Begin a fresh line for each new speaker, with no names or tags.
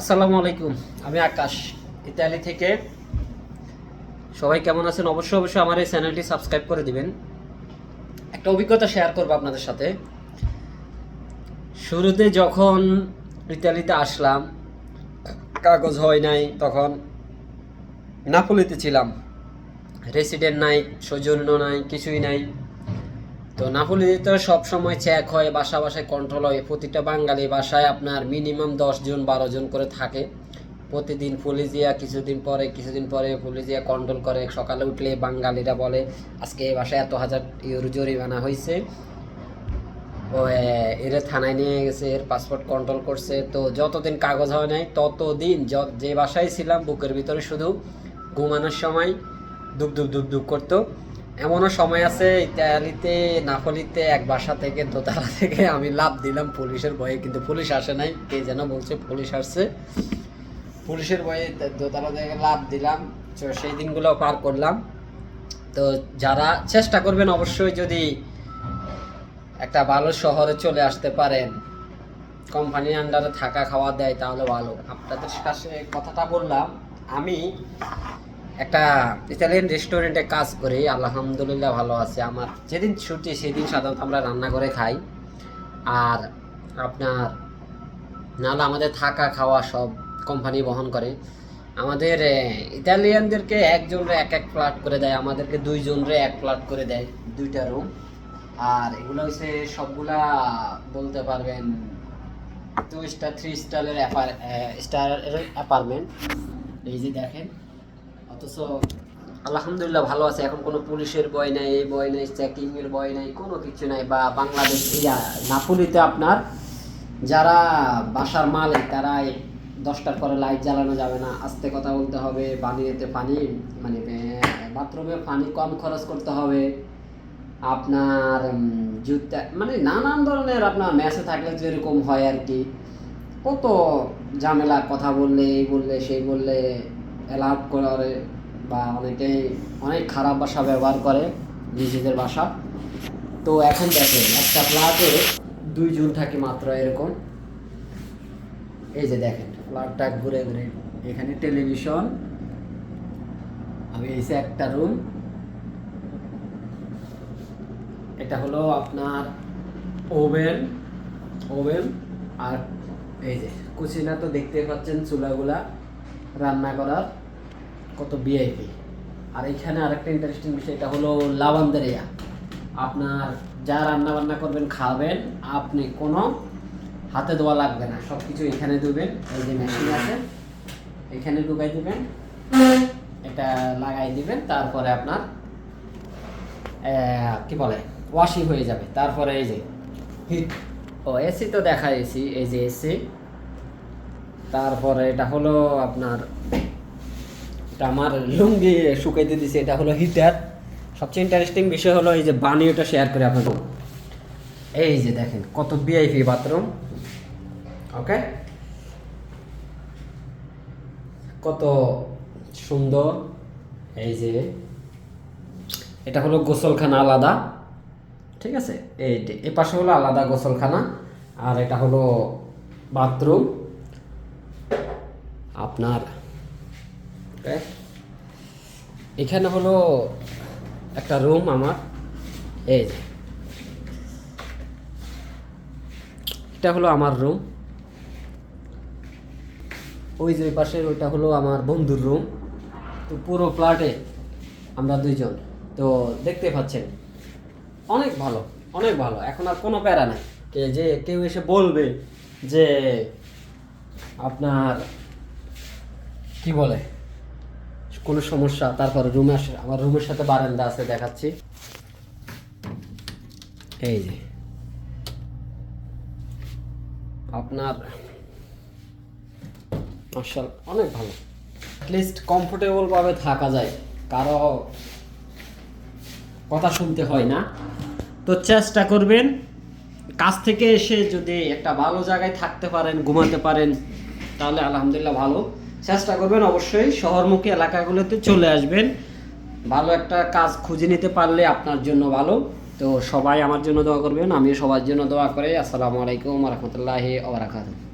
আসসালামু আলাইকুম। আমি আকাশ, ইতালি থেকে। সবাই কেমন আছেন? অবশ্যই আমার এই চ্যানেলটি সাবস্ক্রাইব করে দিবেন। একটা অভিজ্ঞতা শেয়ার করবো আপনাদের সাথে। শুরুতে যখন ইতালিতে আসলাম, কাগজ হয় নাই, তখন নাপোলিতে ছিলাম। রেসিডেন্ট নাই, সৌজন্য নাই, কিছুই নাই। তো নাপোলিতে তো সবসময় চেক হয়, বাসা বাসায় কন্ট্রোল হয়। প্রতিটা বাঙালি বাসায় আপনার মিনিমাম 10 জন 12 জন করে থাকে। প্রতিদিন পুলিশিয়া কিছুদিন পরে পুলিশিয়া কন্ট্রোল করে। সকালে উঠলে বাঙালিরা বলে আজকে এই বাসায় এত হাজার ইউরো জরিমানা হয়েছে, ও এর থানায় নিয়ে গেছে, এর পাসপোর্ট কন্ট্রোল করছে। তো যতদিন কাগজ হয় নাই ততদিন যে বাসায় ছিলাম বুকের ভিতরে শুধু ঘুমানোর সময় ধুপ ধুপ ধুপ ধুপ করতো। এমনও সময় আছে ইতালিতে নাপোলিতে এক বাসা থেকে দোতলা থেকে আমি লাফ দিলাম পুলিশের ভয়ে, কিন্তু পুলিশ আসে নাই। কে যেন বলছে পুলিশ আসছে, পুলিশের ভয়ে দোতলা থেকে লাফ দিলাম। তো সেই দিনগুলো পার করলাম। তো যারা চেষ্টা করবেন অবশ্যই, যদি একটা ভালো শহরে চলে আসতে পারেন, কোম্পানির আন্ডারে থাকা খাওয়া দেয়, তাহলে ভালো। আপনাদের কাছে কথাটা বললাম। আমি একটা ইতালিয়ান রেস্টুরেন্টে কাজ করি, আলহামদুলিল্লাহ ভালো আছে। আমার যেদিন ছুটি সেদিন সাধারণত আমরা রান্না করে খাই। আর আপনার নাহলে আমাদের থাকা খাওয়া সব কোম্পানি বহন করে। আমাদের ইতালিয়ানদেরকে একজনরে এক এক ফ্ল্যাট করে দেয়, আমাদেরকে দুইজনরে এক ফ্ল্যাট করে দেয়, 2টা রুম। আর এগুলো হচ্ছে সবগুলা বলতে পারবেন 2 স্টার 3 স্টারের অ্যাপার্টমেন্ট। এই যে দেখেন, অথচ আলহামদুলিল্লাহ ভালো আছে। এখন কোনো পুলিশের ভয় নাই, এই ভয় নাই, চেকিংয়ের ভয় নাই, কোনো কিছু নাই। বা বাংলাদেশ নাপোলিতে আপনার যারা বাসার মালিক তারাই 10টার পরে লাইট জ্বালানো যাবে না, আস্তে কথা বলতে হবে, পানি মানে বাথরুমে পানি কম খরচ করতে হবে। আপনার জুতা মানে নানান ধরনের, আপনার মেসে থাকলে যেরকম হয় আর কি, কত ঝামেলা। কথা বললে এই বললে সেই বললে অ্যালার্ট করে, বা অনেকেই অনেক খারাপ ভাষা ব্যবহার করে নিজেদের ভাষা। তো এখন দেখেন একটা ফ্ল্যাটে 2 জন থাকি মাত্র এরকম। এই যে দেখেন ফ্ল্যাটটা ঘুরে ঘুরে, এখানে টেলিভিশন, আমি এসে একটা রুম, এটা হলো আপনার ওভেন। আর এই যে কুচিনা তো দেখতে পাচ্ছেন, চুলাগুলা রান্না করার কত ভিআইপি। আর এখানে আরেকটা ইন্টারেস্টিং বিষয়, এটা হলো লাভান্ডারিয়া। আপনার যা রান্না বান্না করবেন খাবেন, আপনি কোনো হাতে ধোয়া লাগবে না, সব কিছু এখানে দেবেন। এই যে মেশিন আছে, এখানে ঢুকাই দিবেন, এটা লাগাই দিবেন, তারপরে আপনার কি বলে ওয়াশিং হয়ে যাবে। তারপরে এই যে হিট, এসি তো দেখা এসি, এই যে এসি। তারপরে এটা হলো আপনার, এটা আমার লুঙ্গি শুকাইতে দিছে, এটা হলো হিটার। সবচেয়ে ইন্টারেস্টিং বিষয় হলো এই যে বানিওটা শেয়ার করে আপনাদের। এই যে দেখেন কত ভিআইপি বাথরুম, ওকে, কত সুন্দর। এই যে এটা হলো গোসলখানা আলাদা, ঠিক আছে। এই পাশে হলো আলাদা গোসলখানা, আর এটা হলো বাথরুম আপনার। এখানে হলো একটা রুম আমার। এই যে এটা হলো আমার রুম। ওই যে পাশের ওইটা হলো আমার বন্ধুর রুম। তো পুরো ফ্ল্যাটে আমরা 2 জন। তো দেখতে পাচ্ছেন অনেক ভালো, অনেক ভালো। এখন আর কোনো প্যারা নাই যে কেউ এসে বলবে যে আপনার কি বলে কোনো সমস্যা। তারপরে রুমে আসে, আমার রুমের সাথে বারান্দা আছে, দেখাচ্ছি। এই যে আপনার মার্শাল অনেক ভালো, অ্যাটলিস্ট কমফোর্টেবল ভাবে থাকা যায়, কারো কথা শুনতে হয় না। তো চেষ্টা করবেন কাজ থেকে এসে যদি একটা ভালো জায়গায় থাকতে পারেন, ঘুমাতে পারেন, তাহলে আলহামদুলিল্লাহ ভালো। চেষ্টা করবেন অবশ্যই শহরমুখী এলাকাগুলোতে চলে আসবেন। ভালো একটা কাজ খুঁজে নিতে পারলে আপনার জন্য ভালো। তো সবাই আমার জন্য দোয়া করবেন, আমিও সবার জন্য দোয়া করি। আসসালামু আলাইকুম ওয়া রাহমাতুল্লাহি ওয়া বারাকাতুহু।